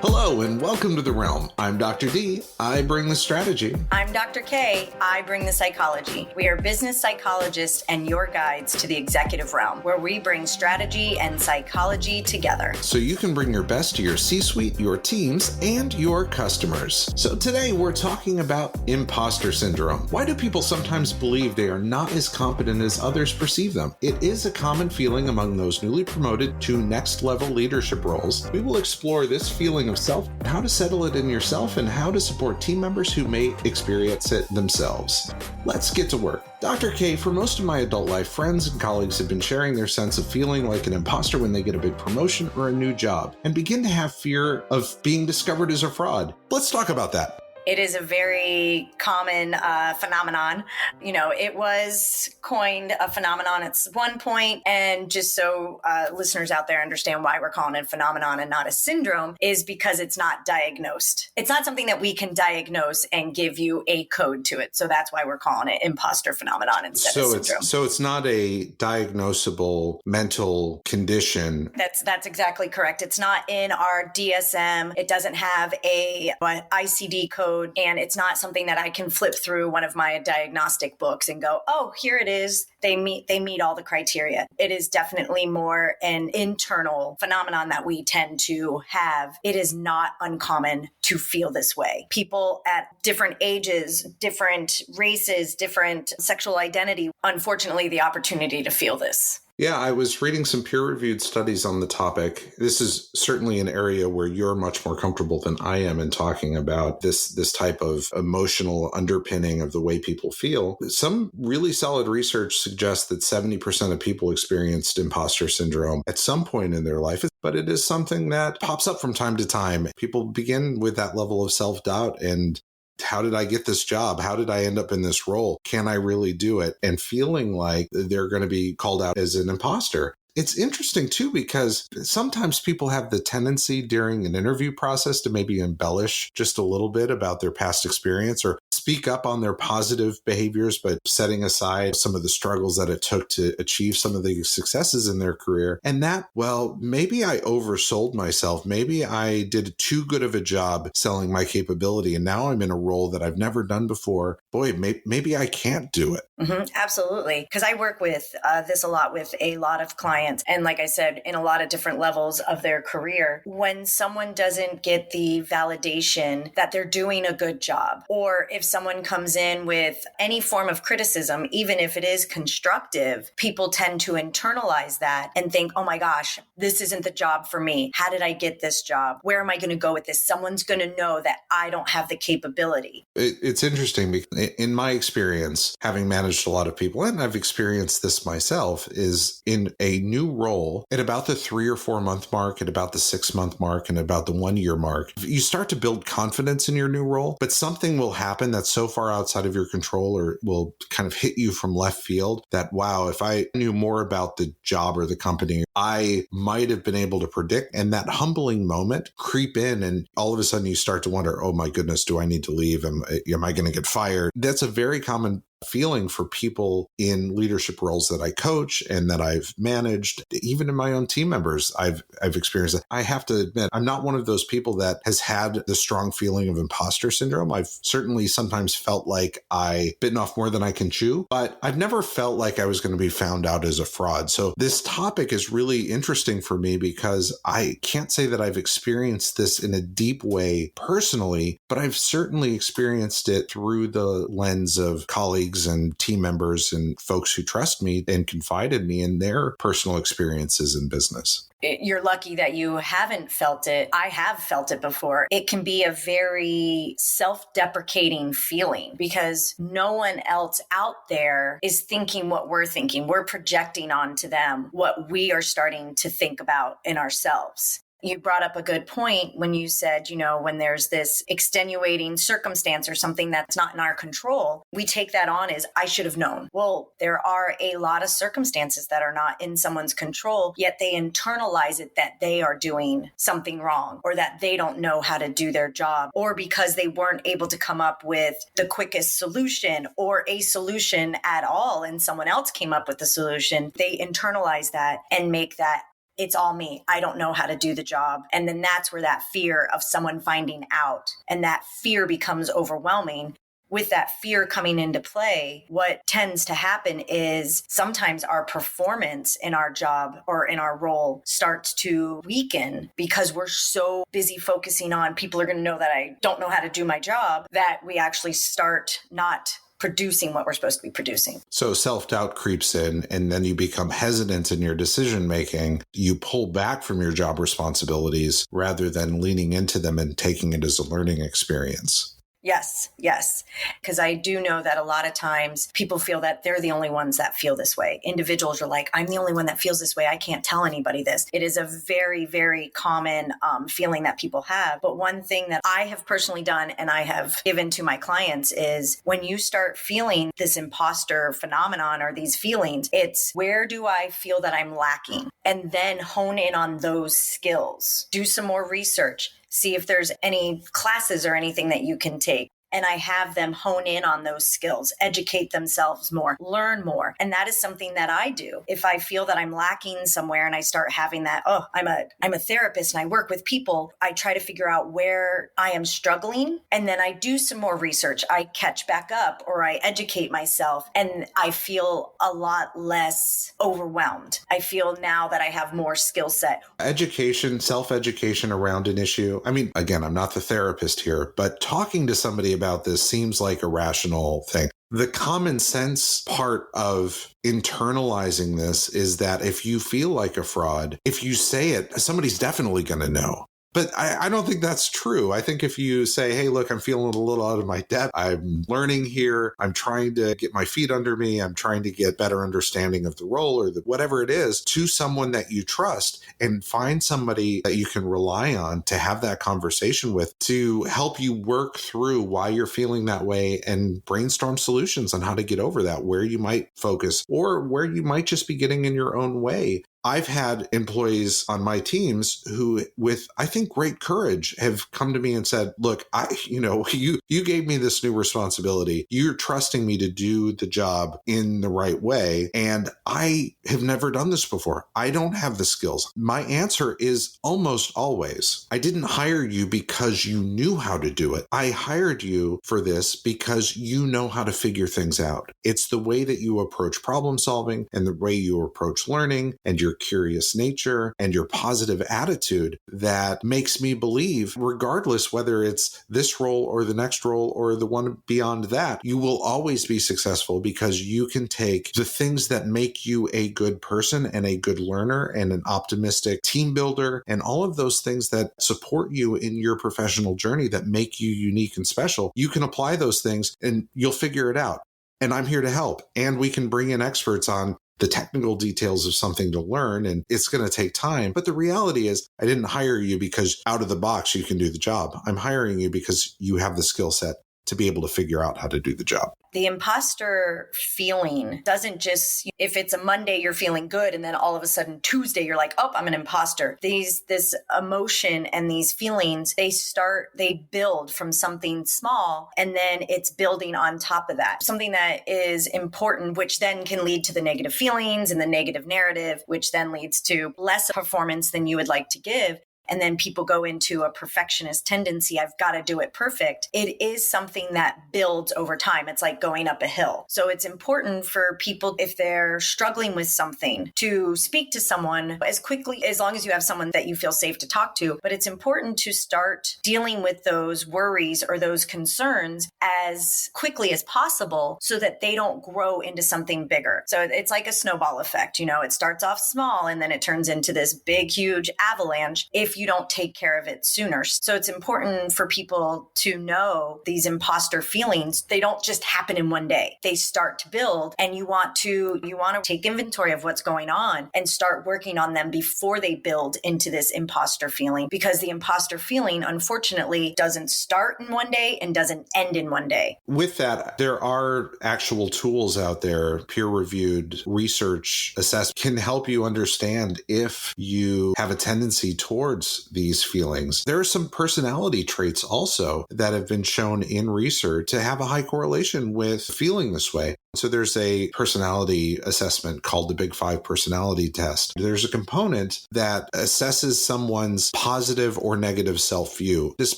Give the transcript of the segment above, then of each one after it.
Hello and welcome to The Realm. I'm Dr. D. I bring the strategy. I'm Dr. K. I bring the psychology. We are business psychologists and your guides to the executive realm, where we bring strategy and psychology together. So you can bring your best to your C-suite, your teams, and your customers. So today we're talking about imposter syndrome. Why do people sometimes believe they are not as competent as others perceive them? It is a common feeling among those newly promoted to next level leadership roles. We will explore this feeling of self, how to settle it in yourself, and how to support team members who may experience it themselves. Let's get to work. Dr. K, for most of my adult life, friends and colleagues have been sharing their sense of feeling like an imposter when they get a big promotion or a new job and begin to have fear of being discovered as a fraud. Let's talk about that. It is a very common phenomenon. It was coined a phenomenon at one point, and just so listeners out there understand why we're calling it a phenomenon and not a syndrome, is because it's not diagnosed. It's not something that we can diagnose and give you a code to it. So that's why we're calling it imposter phenomenon instead of syndrome. So it's not a diagnosable mental condition. That's exactly correct. It's not in our DSM. It doesn't have a ICD code. And it's not something that I can flip through one of my diagnostic books and go, oh, here it is. They meet all the criteria. It is definitely more an internal phenomenon that we tend to have. It is not uncommon to feel this way. People at different ages, different races, different sexual identity, unfortunately, the opportunity to feel this. Yeah, I was reading some peer-reviewed studies on the topic. This is certainly an area where you're much more comfortable than I am in talking about this type of emotional underpinning of the way people feel. Some really solid research suggests that 70% of people experienced imposter syndrome at some point in their life, but it is something that pops up from time to time. People begin with that level of self-doubt and how did I get this job? How did I end up in this role? Can I really do it? And feeling like they're going to be called out as an imposter. It's interesting, too, because sometimes people have the tendency during an interview process to maybe embellish just a little bit about their past experience or speak up on their positive behaviors, but setting aside some of the struggles that it took to achieve some of the successes in their career. And that, well, maybe I oversold myself. Maybe I did too good of a job selling my capability. And now I'm in a role that I've never done before. Boy, maybe I can't do it. Mm-hmm, absolutely. Because I work with this a lot with a lot of clients. And like I said, in a lot of different levels of their career, when someone doesn't get the validation that they're doing a good job, or if someone comes in with any form of criticism, even if it is constructive, people tend to internalize that and think, oh my gosh, this isn't the job for me. How did I get this job? Where am I going to go with this? Someone's going to know that I don't have the capability. It's interesting because in my experience, having managed a lot of people, and I've experienced this myself, is in a new role at about the 3 or 4 month mark, at about the 6 month mark, and about the 1 year mark, you start to build confidence in your new role, but something will happen that's so far outside of your control or will kind of hit you from left field that, wow, if I knew more about the job or the company, I might have been able to predict. And that humbling moment creep in, and all of a sudden you start to wonder, oh my goodness, do I need to leave? Am I going to get fired? That's a very common feeling for people in leadership roles that I coach and that I've managed. Even in my own team members, I've experienced it. I have to admit, I'm not one of those people that has had the strong feeling of imposter syndrome. I've certainly sometimes felt like I bitten off more than I can chew, but I've never felt like I was going to be found out as a fraud. So this topic is really interesting for me because I can't say that I've experienced this in a deep way personally, but I've certainly experienced it through the lens of colleagues and team members and folks who trust me and confide in me in their personal experiences in business. You're lucky that you haven't felt it. I have felt it before. It can be a very self-deprecating feeling because no one else out there is thinking what we're thinking. We're projecting onto them what we are starting to think about in ourselves. You brought up a good point when you said, when there's this extenuating circumstance or something that's not in our control, we take that on as I should have known. Well, there are a lot of circumstances that are not in someone's control, yet they internalize it that they are doing something wrong or that they don't know how to do their job, or because they weren't able to come up with the quickest solution or a solution at all and someone else came up with the solution, they internalize that and make that it's all me. I don't know how to do the job. And then that's where that fear of someone finding out and that fear becomes overwhelming. With that fear coming into play, what tends to happen is sometimes our performance in our job or in our role starts to weaken because we're so busy focusing on people are going to know that I don't know how to do my job that we actually start not producing what we're supposed to be producing. So self-doubt creeps in, and then you become hesitant in your decision making. You pull back from your job responsibilities rather than leaning into them and taking it as a learning experience. Yes. Because I do know that a lot of times people feel that they're the only ones that feel this way. Individuals are like, I'm the only one that feels this way. I can't tell anybody this. It is a very, very common feeling that people have. But one thing that I have personally done and I have given to my clients is when you start feeling this imposter phenomenon or these feelings, it's where do I feel that I'm lacking? And then hone in on those skills. Do some more research. See if there's any classes or anything that you can take. And I have them hone in on those skills, educate themselves more, learn more. And that is something that I do. If I feel that I'm lacking somewhere and I start having that, I'm a therapist and I work with people, I try to figure out where I am struggling. And then I do some more research. I catch back up or I educate myself and I feel a lot less overwhelmed. I feel now that I have more skill set. Education, self-education around an issue. I mean, again, I'm not the therapist here, but talking to somebody about this seems like a rational thing. The common sense part of internalizing this is that if you feel like a fraud, if you say it, somebody's definitely going to know. But I don't think that's true. I think if you say, hey, look, I'm feeling a little out of my depth. I'm learning here. I'm trying to get my feet under me. I'm trying to get better understanding of the role or whatever it is to someone that you trust and find somebody that you can rely on to have that conversation with to help you work through why you're feeling that way and brainstorm solutions on how to get over that, where you might focus or where you might just be getting in your own way. I've had employees on my teams who, with, I think, great courage, have come to me and said, look, you gave me this new responsibility. You're trusting me to do the job in the right way. And I have never done this before. I don't have the skills. My answer is almost always, I didn't hire you because you knew how to do it. I hired you for this because you know how to figure things out. It's the way that you approach problem solving and the way you approach learning and your curious nature and your positive attitude that makes me believe, regardless whether it's this role or the next role or the one beyond that, you will always be successful because you can take the things that make you a good person and a good learner and an optimistic team builder and all of those things that support you in your professional journey that make you unique and special. You can apply those things and you'll figure it out. And I'm here to help. And we can bring in experts on the technical details of something to learn, and it's going to take time. But the reality is, I didn't hire you because out of the box you can do the job. I'm hiring you because you have the skill set to be able to figure out how to do the job. The imposter feeling doesn't just, if it's a Monday, you're feeling good. And then all of a sudden Tuesday, you're like, oh, I'm an imposter. This emotion and these feelings, they build from something small and then it's building on top of that. Something that is important, which then can lead to the negative feelings and the negative narrative, which then leads to less performance than you would like to give. And then people go into a perfectionist tendency. I've got to do it perfect. It is something that builds over time. It's like going up a hill. So it's important for people, if they're struggling with something, to speak to someone as quickly, as long as you have someone that you feel safe to talk to. But it's important to start dealing with those worries or those concerns as quickly as possible so that they don't grow into something bigger. So it's like a snowball effect. It starts off small and then it turns into this big, huge avalanche if you don't take care of it sooner. So it's important for people to know these imposter feelings. They don't just happen in one day. They start to build, and you want to take inventory of what's going on and start working on them before they build into this imposter feeling, because the imposter feeling, unfortunately, doesn't start in one day and doesn't end in one day. With that, there are actual tools out there, peer-reviewed research assessment can help you understand if you have a tendency towards towards these feelings. There are some personality traits also that have been shown in research to have a high correlation with feeling this way. So there's a personality assessment called the Big Five personality test. There's a component that assesses someone's positive or negative self-view. This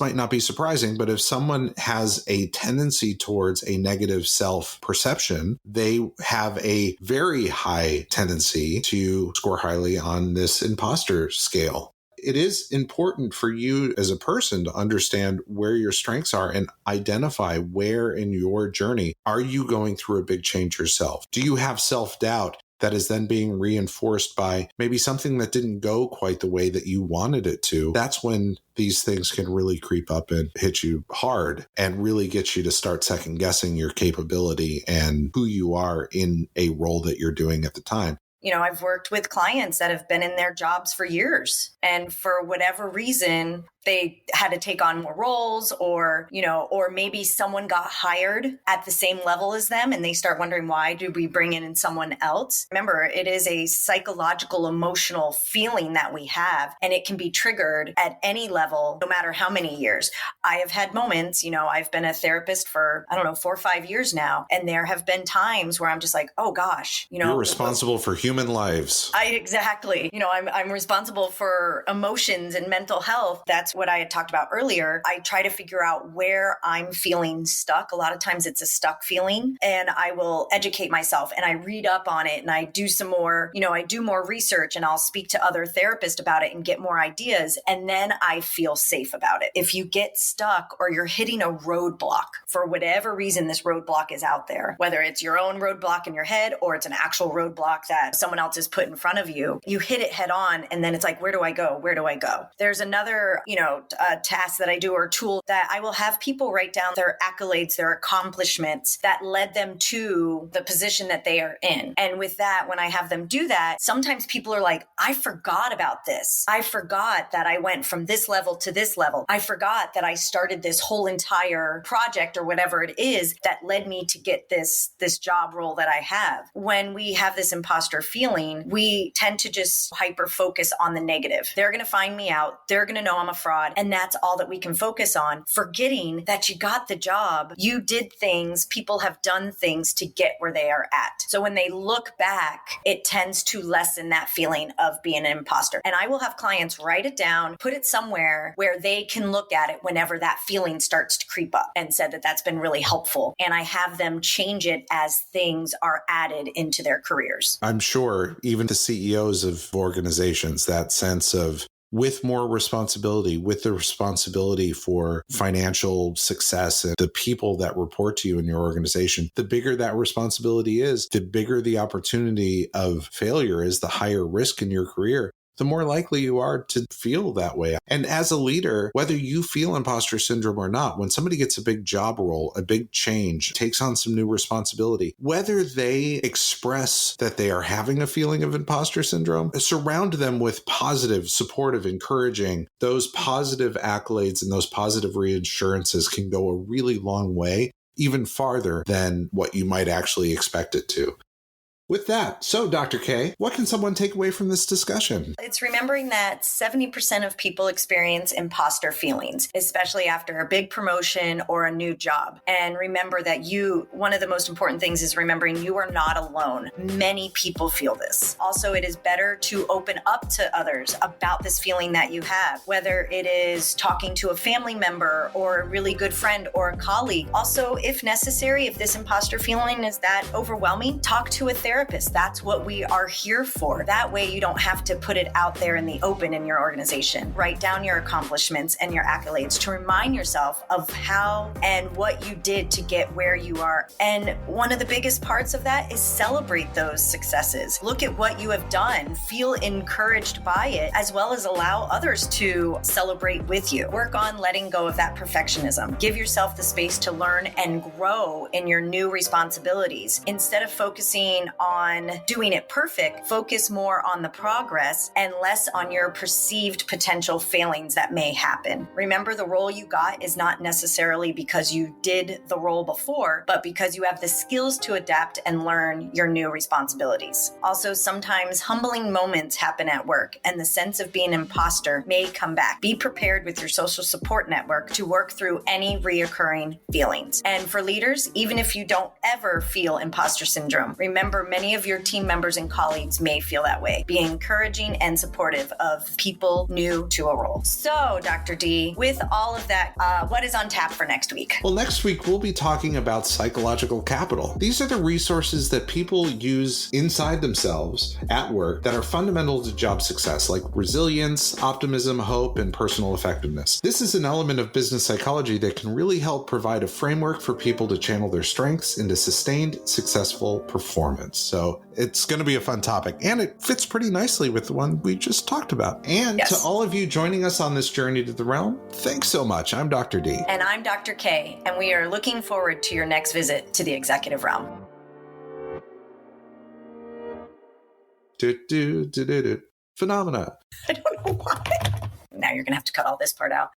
might not be surprising, but if someone has a tendency towards a negative self-perception, they have a very high tendency to score highly on this imposter scale. It is important for you as a person to understand where your strengths are and identify where in your journey are you going through a big change yourself. Do you have self-doubt that is then being reinforced by maybe something that didn't go quite the way that you wanted it to? That's when these things can really creep up and hit you hard and really get you to start second guessing your capability and who you are in a role that you're doing at the time. I've worked with clients that have been in their jobs for years, and for whatever reason, they had to take on more roles, or maybe someone got hired at the same level as them and they start wondering, why do we bring in someone else? Remember, it is a psychological, emotional feeling that we have, and it can be triggered at any level, no matter how many years. I have had moments, I've been a therapist for, 4 or 5 years now, and there have been times where I'm just like, oh gosh, you're responsible for human lives. Exactly. I'm responsible for emotions and mental health. That's what I had talked about earlier. I try to figure out where I'm feeling stuck. A lot of times it's a stuck feeling, and I will educate myself and I read up on it and I do some more, I do more research, and I'll speak to other therapists about it and get more ideas. And then I feel safe about it. If you get stuck or you're hitting a roadblock for whatever reason, this roadblock is out there, whether it's your own roadblock in your head or it's an actual roadblock that someone else has put in front of you, you hit it head on. And then it's like, where do I go? Where do I go? There's another, task that I do, or tool that I will have people write down their accolades, their accomplishments that led them to the position that they are in. And with that, when I have them do that, sometimes people are like, I forgot about this. I forgot that I went from this level to this level. I forgot that I started this whole entire project or whatever it is that led me to get this job role that I have. When we have this imposter feeling, we tend to just hyper focus on the negative. They're going to find me out. They're going to know I'm a fraud. And that's all that we can focus on, forgetting that you got the job. You did things. People have done things to get where they are at. So when they look back, it tends to lessen that feeling of being an imposter. And I will have clients write it down, put it somewhere where they can look at it whenever that feeling starts to creep up, and said that that's been really helpful. And I have them change it as things are added into their careers. I'm sure even the CEOs of organizations, that sense of with more responsibility, with the responsibility for financial success and the people that report to you in your organization, the bigger that responsibility is, the bigger the opportunity of failure is, the higher risk in your career, the more likely you are to feel that way. And as a leader, whether you feel imposter syndrome or not, when somebody gets a big job role, a big change, takes on some new responsibility, whether they express that they are having a feeling of imposter syndrome, surround them with positive, supportive, encouraging. Those positive accolades and those positive reassurances can go a really long way, even farther than what you might actually expect it to. With that, so Dr. K, what can someone take away from this discussion? It's remembering that 70% of people experience imposter feelings, especially after a big promotion or a new job. And remember that one of the most important things is remembering you are not alone. Many people feel this. Also, it is better to open up to others about this feeling that you have, whether it is talking to a family member or a really good friend or a colleague. Also, if necessary, if this imposter feeling is that overwhelming, talk to a therapist. That's what we are here for. That way you don't have to put it out there in the open in your organization. Write down your accomplishments and your accolades to remind yourself of how and what you did to get where you are. And one of the biggest parts of that is celebrate those successes. Look at what you have done. Feel encouraged by it, as well as allow others to celebrate with you. Work on letting go of that perfectionism. Give yourself the space to learn and grow in your new responsibilities. Instead of focusing on on doing it perfect. Focus more on the progress and less on your perceived potential failings that may happen. Remember, the role you got is not necessarily because you did the role before, but because you have the skills to adapt and learn your new responsibilities. Also, sometimes humbling moments happen at work, and the sense of being an imposter may come back. Be prepared with your social support network to work through any reoccurring feelings. And for leaders, even if you don't ever feel imposter syndrome, remember many of your team members and colleagues may feel that way. Be encouraging and supportive of people new to a role. So, Dr. D, with all of that, what is on tap for next week? Well, next week we'll be talking about psychological capital. These are the resources that people use inside themselves at work that are fundamental to job success, like resilience, optimism, hope, and personal effectiveness. This is an element of business psychology that can really help provide a framework for people to channel their strengths into sustained, successful performance. So it's going to be a fun topic, and it fits pretty nicely with the one we just talked about. And yes, to all of you joining us on this journey to the realm, thanks so much. I'm Dr. D. And I'm Dr. K, and we are looking forward to your next visit to the executive realm. Phenomena. I don't know why. Now you're going to have to cut all this part out.